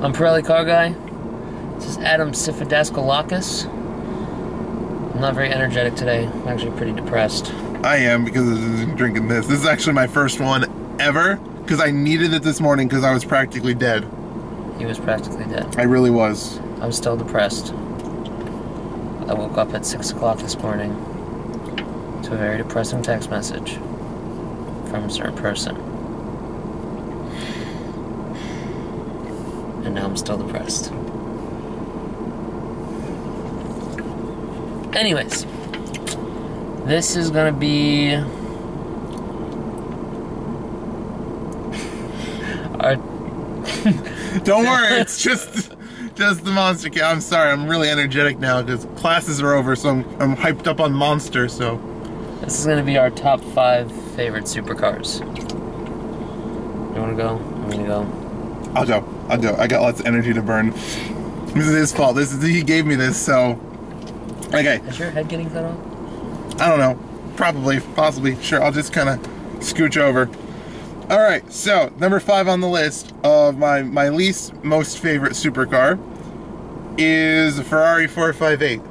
I'm PirelliCarGuy. This is Adam Sifidaskalakis. I'm not very energetic today. I'm actually pretty depressed. I am, because I'm drinking this. This is actually my first one ever, because I needed it this morning because I was practically dead. He was practically dead. I really was. I'm still depressed. I woke up at 6 o'clock this morning to a very depressing text message from a certain person. And now I'm still depressed. Anyways, this is gonna be our Don't worry, it's just the monster kid. I'm sorry, I'm really energetic now because classes are over, so I'm hyped up on Monster, so. This is gonna be our top 5 favorite supercars. You wanna go? I'm gonna go. I'll go. I got lots of energy to burn. This is his fault. He gave me this, so. Okay. Is your head getting cut off? I don't know. Probably, possibly. Sure, I'll just kind of scooch over. Alright, so, number 5 on the list of my least most favorite supercar is a Ferrari 458.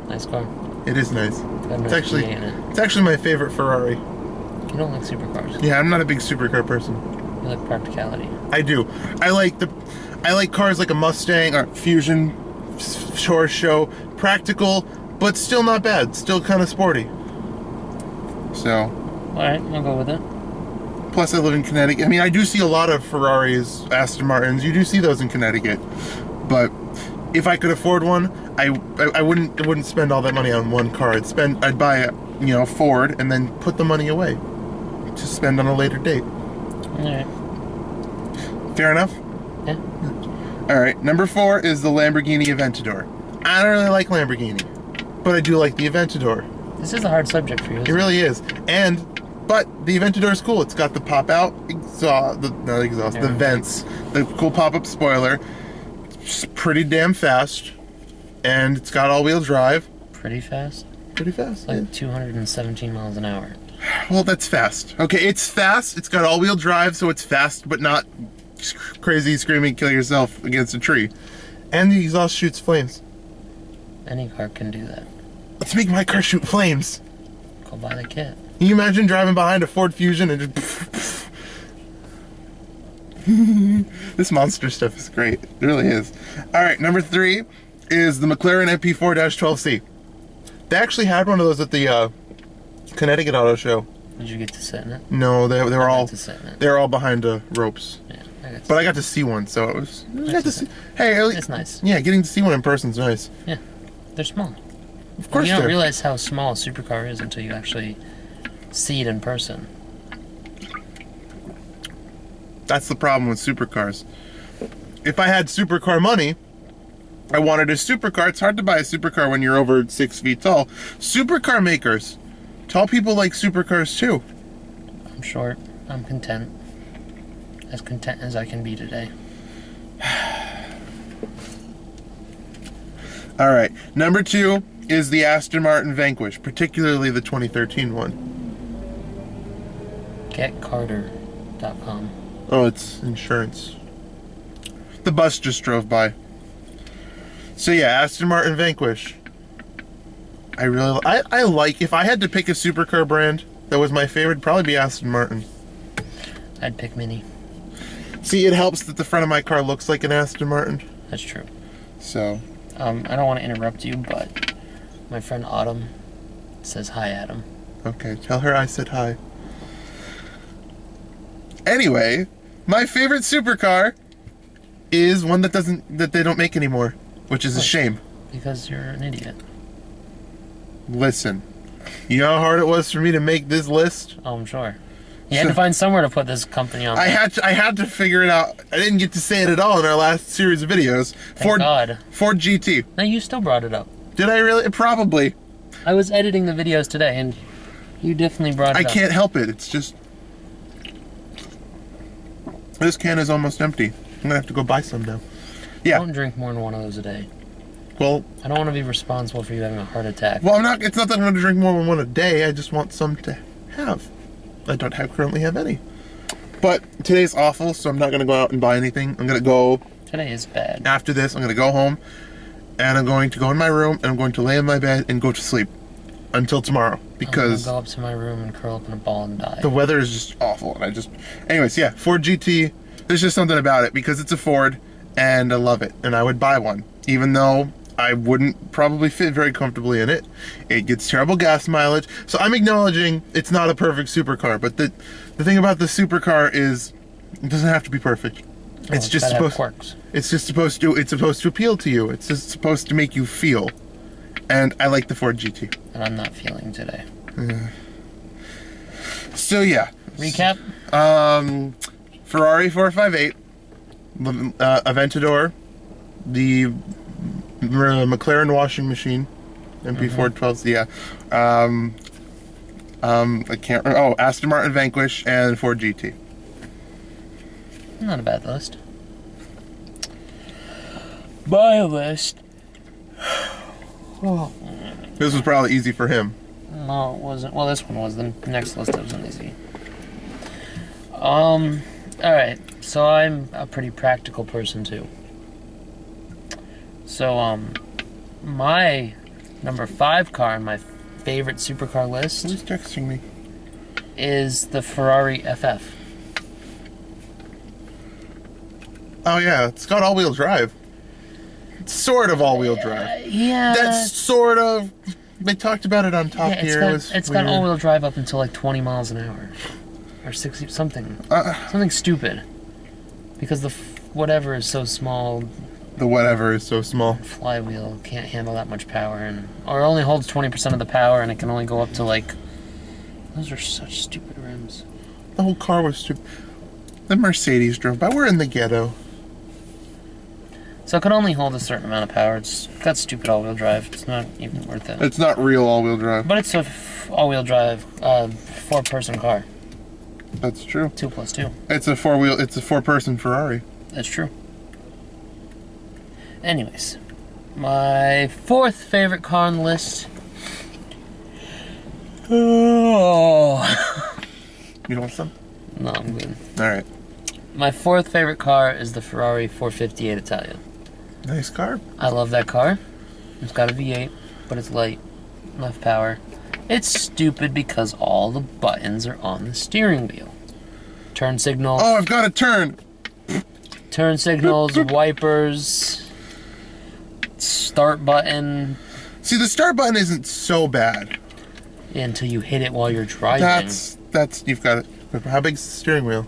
Nice car. It is nice. It's actually my favorite Ferrari. You don't like supercars. Yeah, I'm not a big supercar person. You like practicality. I do. I like cars like a Mustang or Fusion, Shore Show, practical, but still not bad. Still kind of sporty. So. Alright, I'll go with it. Plus, I live in Connecticut. I mean, I do see a lot of Ferraris, Aston Martins. You do see those in Connecticut. But if I could afford one, I wouldn't spend all that money on one car. I'd buy a Ford and then put the money away to spend on a later date. Alright. Fair enough? Yeah. Alright, number 4 is the Lamborghini Aventador. I don't really like Lamborghini, but I do like the Aventador. This is a hard subject for you. It really is. But the Aventador is cool. It's got the pop-out exhaust, the vents, the cool pop-up spoiler. It's pretty damn fast, and it's got all-wheel drive. Pretty fast? Pretty fast, like yeah. 217 miles an hour. Well, that's fast. Okay, it's fast. It's got all-wheel drive, so it's fast, but not crazy, screaming, kill yourself against a tree. And the exhaust shoots flames. Any car can do that. Let's make my car shoot flames. Go buy the kit. Can you imagine driving behind a Ford Fusion and just... This monster stuff is great. It really is. Alright, number 3 is the McLaren MP4-12C. They actually had one of those at the Connecticut Auto Show. Did you get to sit in it? No, they were all behind ropes. Yeah, but I got to see one, so it was... Hey, it's nice. Yeah, getting to see one in person is nice. Yeah, they're small. Of course you don't realize how small a supercar is until you actually see it in person. That's the problem with supercars. If I had supercar money, I wanted a supercar. It's hard to buy a supercar when you're over 6 feet tall. Supercar makers. Tall people like supercars too. I'm short. I'm content. As content as I can be today. Alright, number 2 is the Aston Martin Vanquish, particularly the 2013 one. GetCarter.com. Oh, it's insurance. The bus just drove by. So yeah, Aston Martin Vanquish. I like, if I had to pick a supercar brand that was my favorite, it'd probably be Aston Martin. I'd pick Mini. See, it helps that the front of my car looks like an Aston Martin. That's true. So. I don't want to interrupt you, but my friend Autumn says hi, Adam. Okay, tell her I said hi. Anyway, my favorite supercar is one that they don't make anymore, which is a shame. Because you're an idiot. Listen, you know how hard it was for me to make this list? Oh, I'm sure. You had to find somewhere to put this company on. I had to figure it out. I didn't get to say it at all in our last series of videos. Thank God. Ford GT. No, you still brought it up. Did I really? Probably. I was editing the videos today, and you definitely brought it up. I can't help it. It's just... This can is almost empty. I'm gonna have to go buy some now. Yeah. Don't drink more than one of those a day. Well... I don't want to be responsible for you having a heart attack. Well, it's not that I'm gonna drink more than one a day. I just want some to have. I don't currently have any. But today's awful, so I'm not going to go out and buy anything. I'm going to go Today is bad. After this, I'm going to go home, and I'm going to go in my room, and I'm going to lay in my bed and go to sleep until tomorrow, because I'm gonna go up to my room and curl up in a ball and die. the weather is just awful, and I just... Anyways, yeah, Ford GT, there's just something about it, because it's a Ford, and I love it, and I would buy one, even though I wouldn't probably fit very comfortably in it. It gets terrible gas mileage, so I'm acknowledging it's not a perfect supercar, but the thing about the supercar is it doesn't have to be perfect. It's just supposed... quirks. It's just supposed to appeal to you. It's just supposed to make you feel. And I like the Ford GT. And I'm not feeling today. So yeah. Recap? Ferrari 458, Aventador, the McLaren washing machine, MP412s, yeah. I can't. Oh, Aston Martin Vanquish and Ford GT. Not a bad list. My list. Oh. This was probably easy for him. No, it wasn't. Well, this one was. The next list wasn't easy. Alright. So I'm a pretty practical person, too. So, my number 5 car on my favorite supercar list... Who's texting me? ...is the Ferrari FF. Oh, yeah. It's got all-wheel drive. It's sort of all-wheel drive. Yeah. That's sort of... They talked about it on Top Gear. It's got all-wheel drive up until like 20 miles an hour. Or 60... Something. Something stupid. Because the whatever is so small... The whatever is so small. Flywheel can't handle that much power, or only holds 20% of the power, and it can only go up to like... Those are such stupid rims. The whole car was stupid. The Mercedes drove by. We're in the ghetto. So it can only hold a certain amount of power. It's got stupid all-wheel drive. It's not even worth it. It's not real all-wheel drive. But it's a all-wheel drive 4-person car. That's true. 2 plus 2. It's a 4-person Ferrari. That's true. Anyways, my 4th favorite car on the list. Oh. You want some? No, I'm good. All right. My 4th favorite car is the Ferrari 458 Italia. Nice car. I love that car. It's got a V8, but it's light, enough power. It's stupid because all the buttons are on the steering wheel. Turn signals. Oh, I've got to turn. Turn signals, wipers, start button. See, the start button isn't so bad. Yeah, until you hit it while you're driving. That's you've got it. How big's the steering wheel?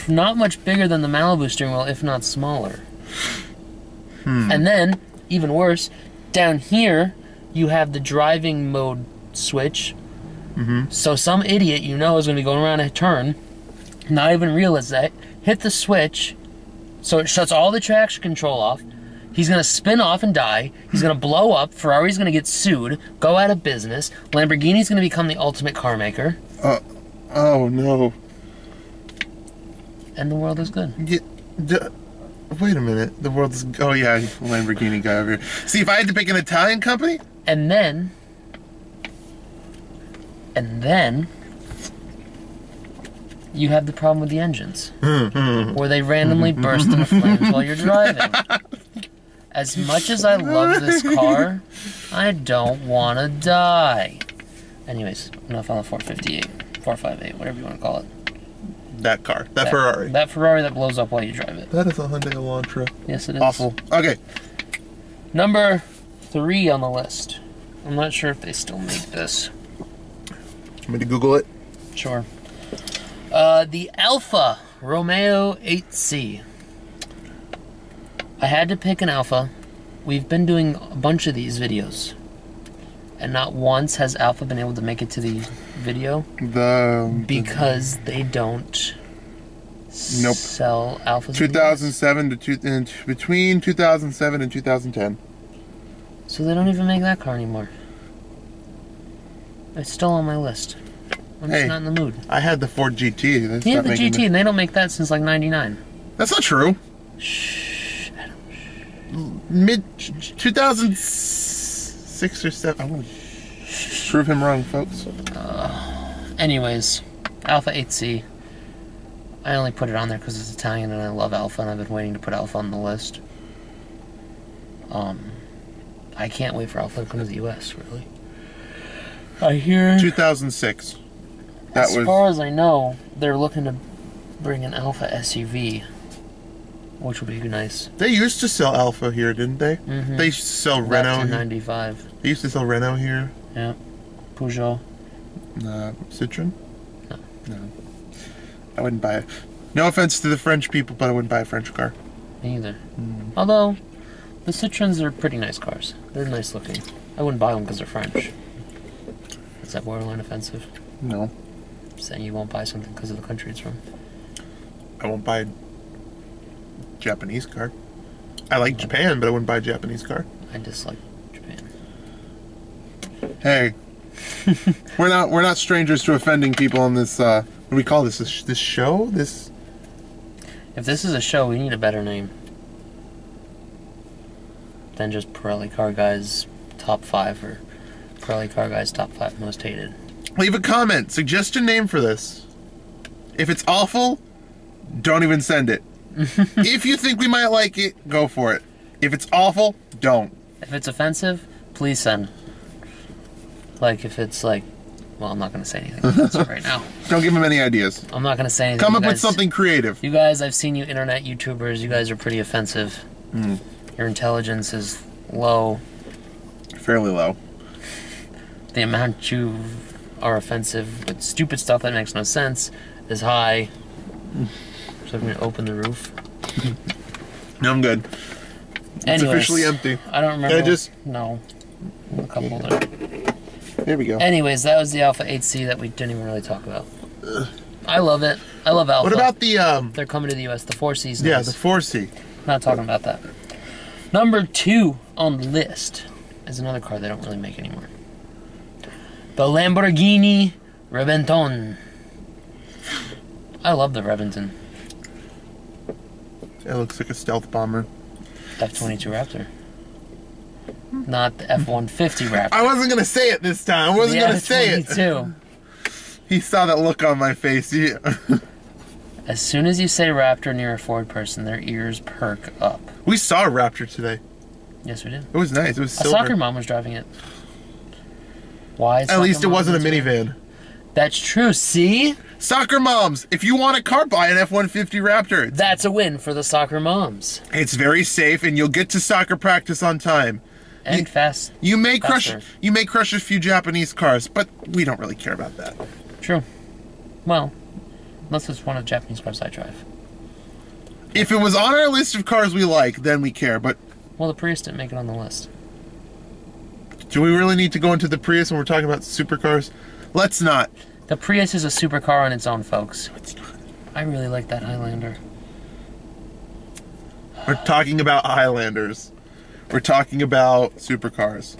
Not much bigger than the Malibu steering wheel, if not smaller. And then, even worse, down here, you have the driving mode switch. So some idiot you know is going to be going around a turn, not even realize that, hit the switch, so it shuts all the traction control off. He's going to spin off and die. He's going to blow up. Ferrari's going to get sued, go out of business. Lamborghini's going to become the ultimate car maker. Oh no. And the world is good. Wait a minute. The world is... Oh yeah, Lamborghini guy over here. See, if I had to pick an Italian company... And then... you have the problem with the engines. Where they randomly burst into flames while you're driving. As much as I love this car, I don't want to die. Anyways, enough on the 458, 458, whatever you want to call it. That car. That Ferrari. That Ferrari that blows up while you drive it. That is a Hyundai Elantra. Yes, it is. Awful. Okay. Number 3 on the list. I'm not sure if they still make this. Want me to Google it? Sure. The Alfa Romeo 8C. I had to pick an Alfa. We've been doing a bunch of these videos, and not once has Alfa been able to make it to the video because they don't sell Alphas. 2007 to between 2007 and 2010. So they don't even make that car anymore. It's still on my list. I'm just not in the mood. I had the Ford GT. Yeah, the GT, and they don't make that since like '99. That's not true. Shh. Mid 2006 or 7. I'm gonna prove him wrong, folks. Anyways, Alfa 8C. I only put it on there because it's Italian and I love Alfa, and I've been waiting to put Alfa on the list. I can't wait for Alfa to come to the U.S., really. I hear... 2006. As far as I know, they're looking to bring an Alfa SUV, which would be nice. They used to sell Alfa here, didn't they? Mm-hmm. They used to sell Renault. In 95. They used to sell Renault here. Yeah. Peugeot. Citroen? No. No. I wouldn't buy it. No offense to the French people, but I wouldn't buy a French car. Me either. Although, the Citroens are pretty nice cars. They're nice looking. I wouldn't buy them because they're French. Is that borderline offensive? No. Saying you won't buy something because of the country it's from? I won't buy a Japanese car. I like Japan, but I wouldn't buy a Japanese car. I dislike Japan. Hey, we're not strangers to offending people on this. What do we call this? This show? This. If this is a show, we need a better name than just PirelliCarGuy's top 5 or PirelliCarGuy's top 5 most hated. Leave a comment. Suggest a name for this. If it's awful, don't even send it. If you think we might like it, go for it. If it's awful, don't. If it's offensive, please send. Like, if it's like... Well, I'm not going to say anything offensive right now. Don't give them any ideas. I'm not going to say anything. Come up with something creative. You guys, I've seen you internet YouTubers. You guys are pretty offensive. Your intelligence is low. Fairly low. The amount you are offensive with stupid stuff that makes no sense is high. So I'm going to open the roof. No, I'm good. It's officially empty. I don't remember. Can I just... No. A couple there. There we go. Anyways, that was the Alfa 8C that we didn't even really talk about. I love it. I love Alfa. What about the... They're coming to the US. The 4C's nice. Yeah, the 4C. Not talking about that. Number 2 on the list is another car they don't really make anymore. The Lamborghini Reventon. I love the Reventon. It looks like a stealth bomber. F-22 Raptor. Not the F-150 Raptor. I wasn't going to say it this time. I wasn't going to say it. He saw that look on my face. Yeah. As soon as you say Raptor near a Ford person, their ears perk up. We saw a Raptor today. Yes, we did. It was nice. It was silver. A soccer mom was driving it. Why? At least it wasn't a minivan. That's true. See? Soccer moms, if you want a car, buy an F-150 Raptor. That's a win for the soccer moms. It's very safe, and you'll get to soccer practice on time. And fast. You may crush a few Japanese cars, but we don't really care about that. True. Well, unless it's one of the Japanese cars I drive. If it was on our list of cars we like, then we care, but... Well, the Prius didn't make it on the list. Do we really need to go into the Prius when we're talking about supercars? Let's not. The Prius is a supercar on its own, folks. No, it's not. I really like that Highlander. We're talking about Highlanders. We're talking about supercars.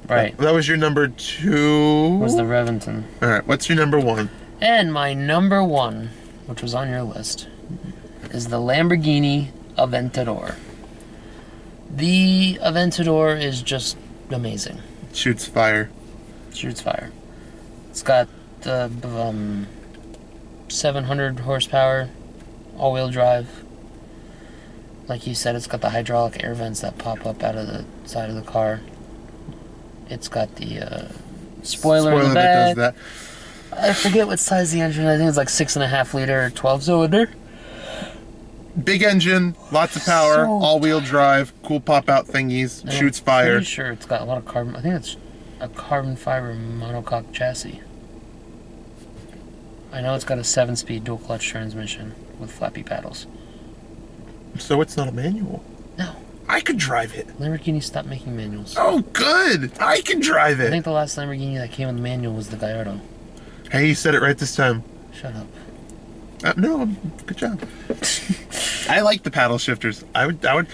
Right. That was your number 2? Was the Reventon. Alright, what's your number 1? And my number 1, which was on your list, is the Lamborghini Aventador. The Aventador is just amazing. It shoots fire. Shoots fire. It's got the 700 horsepower, all-wheel drive. Like you said, it's got the hydraulic air vents that pop up out of the side of the car. It's got the spoiler in the back. That does that. I forget what size the engine. I think it's like 6.5 liter, 12-cylinder. Big engine, lots of power, all-wheel drive, cool pop-out thingies, shoots fire. I'm pretty sure it's got a lot of carbon. I think it's a carbon fiber monocoque chassis. I know it's got a 7-speed dual-clutch transmission with flappy paddles. So it's not a manual? No. I could drive it. Lamborghini stopped making manuals. Oh, good! I can drive it! I think the last Lamborghini that came with a manual was the Gallardo. Hey, you said it right this time. Shut up. No, good job. I like the paddle shifters. I would... Don't...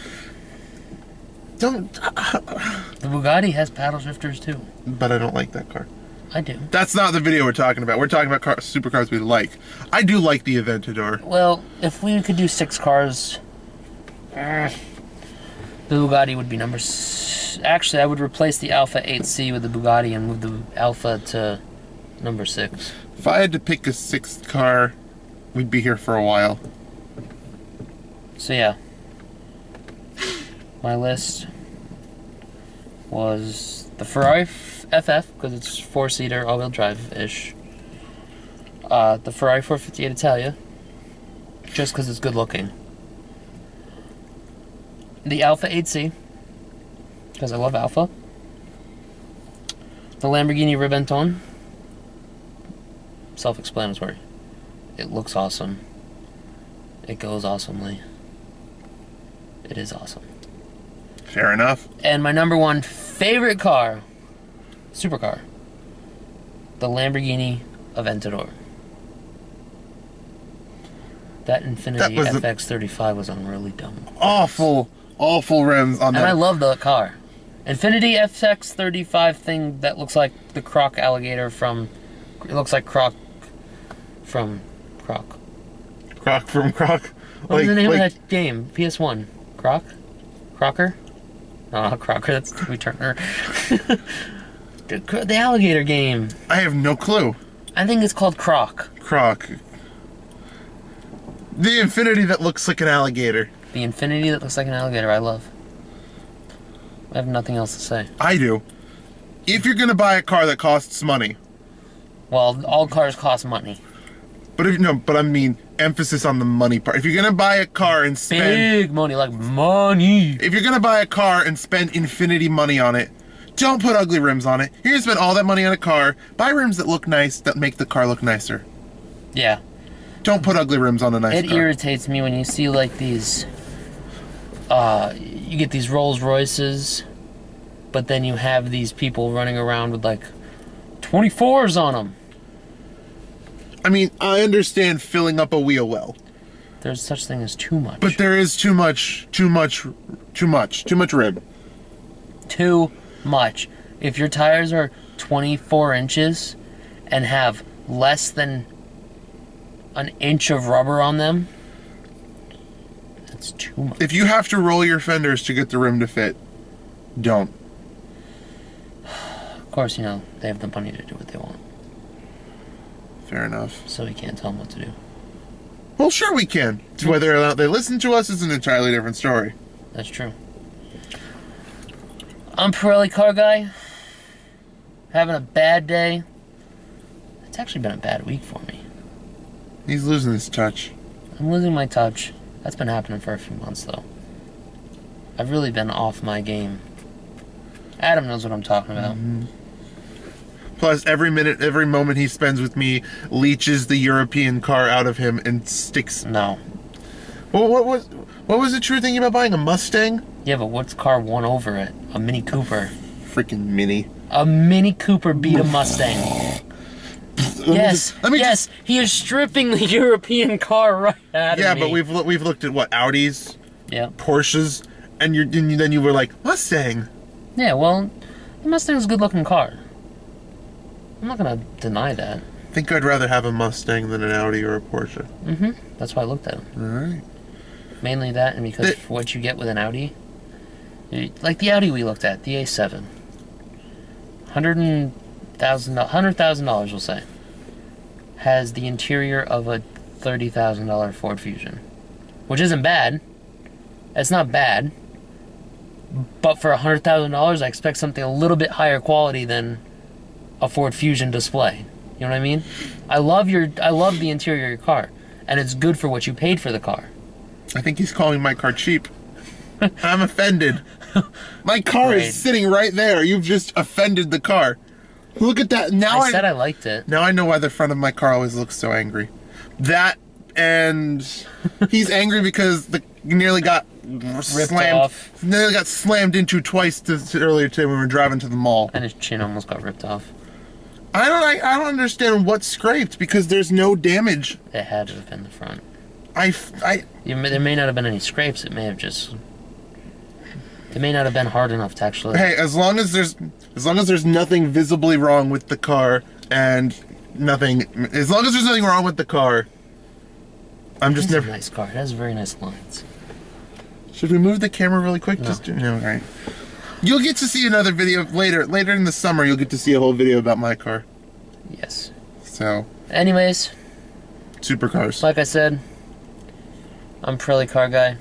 The Bugatti has paddle shifters too. But I don't like that car. I do. That's not the video we're talking about. We're talking about supercars we like. I do like the Aventador. Well, if we could do 6 cars... the Bugatti would be number... Actually, I would replace the Alfa 8C with the Bugatti and move the Alfa to number 6. If I had to pick a 6th car... we'd be here for a while. So yeah, my list was the Ferrari FF, because it's 4-seater, all-wheel drive-ish. The Ferrari 458 Italia, just because it's good looking. The Alfa 8C, because I love Alfa. The Lamborghini Ribenton, self-explanatory. It looks awesome. It goes awesomely. It is awesome. Fair enough. And my number one favorite car, supercar, the Lamborghini Aventador. That Infiniti FX35 was unreally dumb. Awful rims on that. And I love the car. Infiniti FX35 thing that looks like the Croc alligator from... It looks like Croc from Croc. Croc from Croc? What was the name of that game? PS1. Croc? Crocker? No, not Crocker, that's Timmy Turner. The alligator game. I have no clue. I think it's called Croc. Croc. The Infiniti that looks like an alligator. The Infiniti that looks like an alligator, I love. I have nothing else to say. I do. If you're gonna buy a car that costs money. Well, all cars cost money. But I mean emphasis on the money part. If you're gonna buy a car and spend big money, like money. If you're gonna buy a car and spend Infiniti money on it, don't put ugly rims on it. You're gonna spend all that money on a car. Buy rims that look nice, that make the car look nicer. Yeah. Don't put ugly rims on a nice car. It irritates me when you see like these, you get these Rolls Royces, but then you have these people running around with like 24s on them. I mean, I understand filling up a wheel well. There's such thing as too much. But there is too much rib. Too much. If your tires are 24 inches and have less than an inch of rubber on them, that's too much. If you have to roll your fenders to get the rim to fit, don't. Of course, you know, they have the money to do what they want. Fair enough. So we can't tell them what to do. Well, sure we can. Whether or not they listen to us is an entirely different story. That's true. I'm Pirelli Car Guy. Having a bad day. It's actually been a bad week for me. He's losing his touch. I'm losing my touch. That's been happening for a few months, though. I've really been off my game. Adam knows what I'm talking about. Mm-hmm. Plus, every moment he spends with me leeches the European car out of him and sticks. No. Well, what was the true thing about buying a Mustang? Yeah, but what's car won over it? A Mini Cooper. Freaking Mini. A Mini Cooper beat a Mustang. Yes, he is stripping the European car right out of me. Yeah, but we've looked at what, Audis, yeah, Porsches, and then you were like, Mustang. Yeah, well, the Mustang's a good-looking car. I'm not gonna deny that. I think I'd rather have a Mustang than an Audi or a Porsche. Mm-hmm. That's why I looked at them. All right. Mainly that, and because what you get with an Audi, like the Audi we looked at, the A7, $100,000, we'll say, has the interior of a $30,000 Ford Fusion, which isn't bad. It's not bad, but for $100,000, I expect something a little bit higher quality than a Ford Fusion display. You know what I mean? I love the interior of your car, and it's good for what you paid for the car. I think he's calling my car cheap. I'm offended. My car is sitting right there. You've just offended the car. Look at that. Now I said I liked it. Now I know why the front of my car always looks so angry. That, and he's angry because nearly got slammed into twice earlier today when we were driving to the mall. And his chin almost got ripped off. I don't understand what scraped because there's no damage. It had to have been the front. There may not have been any scrapes. It may have just. It may not have been hard enough to actually. Hey, as long as there's nothing visibly wrong with the car and as long as there's nothing wrong with the car, I'm just never. It's a nice car. It has very nice lines. Should we move the camera really quick? No. No, right. You'll get to see another video later in the summer. You'll get to see a whole video about my car. Yes. So. Anyways. Supercars. Like I said, I'm Pirelli Car Guy.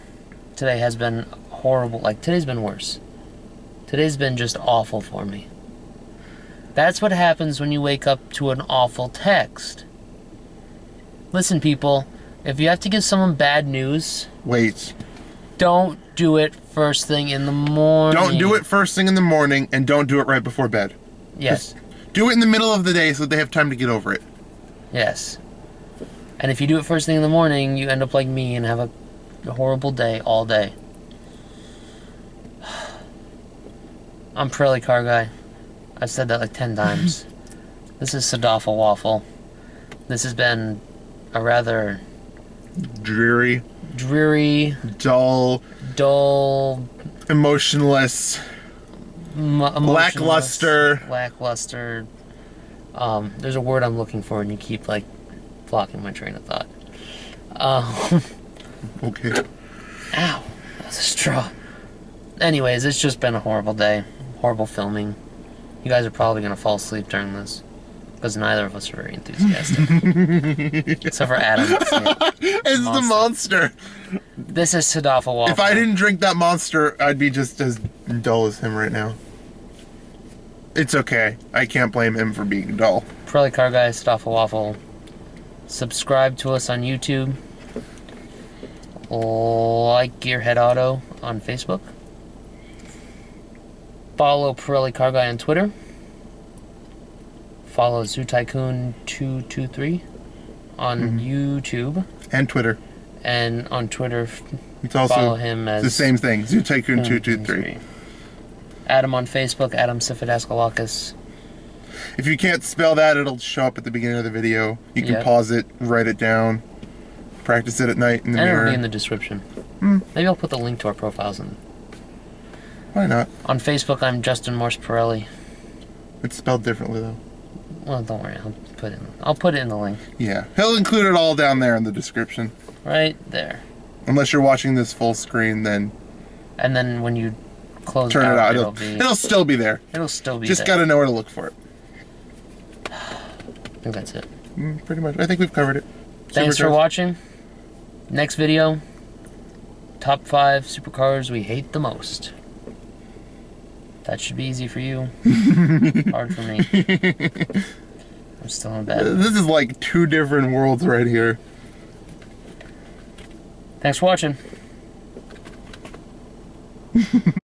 Today has been horrible. Like, today's been worse. Today's been just awful for me. That's what happens when you wake up to an awful text. Listen, people, if you have to give someone bad news... Wait. Don't do it first thing in the morning. Don't do it first thing in the morning, and don't do it right before bed. Yes. Just do it in the middle of the day so they have time to get over it. Yes. And if you do it first thing in the morning, you end up like me and have a horrible day all day. I'm Pirelli Car Guy. I've said that like 10 times. This is Sadafa Waffle. This has been a rather... Dreary. Dull... Emotionless. Lackluster. There's a word I'm looking for and you keep like blocking my train of thought. Okay. Ow. That was a straw. Anyways, it's just been a horrible day. Horrible filming. You guys are probably going to fall asleep during this. Because neither of us are very enthusiastic. Except for Adam. It's the monster. This is Sadafa Waffle. If I didn't drink that monster, I'd be just as dull as him right now. It's okay. I can't blame him for being dull. Pirelli Car Guy, Sadafa Waffle. Subscribe to us on YouTube. Like Gearhead Auto on Facebook. Follow Pirelli Car Guy on Twitter. Follow ZooTycoon223 on YouTube. And Twitter. And on Twitter, it's also follow him as... the same thing, ZooTycoon223. Adam on Facebook, Adam Sifidaskalakis. If you can't spell that, it'll show up at the beginning of the video. You can pause it, write it down, practice it at night in the mirror. It'll be in the description. Maybe I'll put the link to our profiles in. Why not? On Facebook, I'm Justin Morse Pirelli. It's spelled differently, though. Well, don't worry. I'll put it in the link. Yeah. He'll include it all down there in the description. Right there. Unless you're watching this full screen, then... And then when you close turn it out, it'll still be there. It'll still be Just there. gotta know where to look for it. I think that's it. Pretty much. I think we've covered it. Thanks for watching. Next video. Top 5 supercars we hate the most. That should be easy for you. Hard for me. I'm still in bed. This is like 2 different worlds right here. Thanks for watching.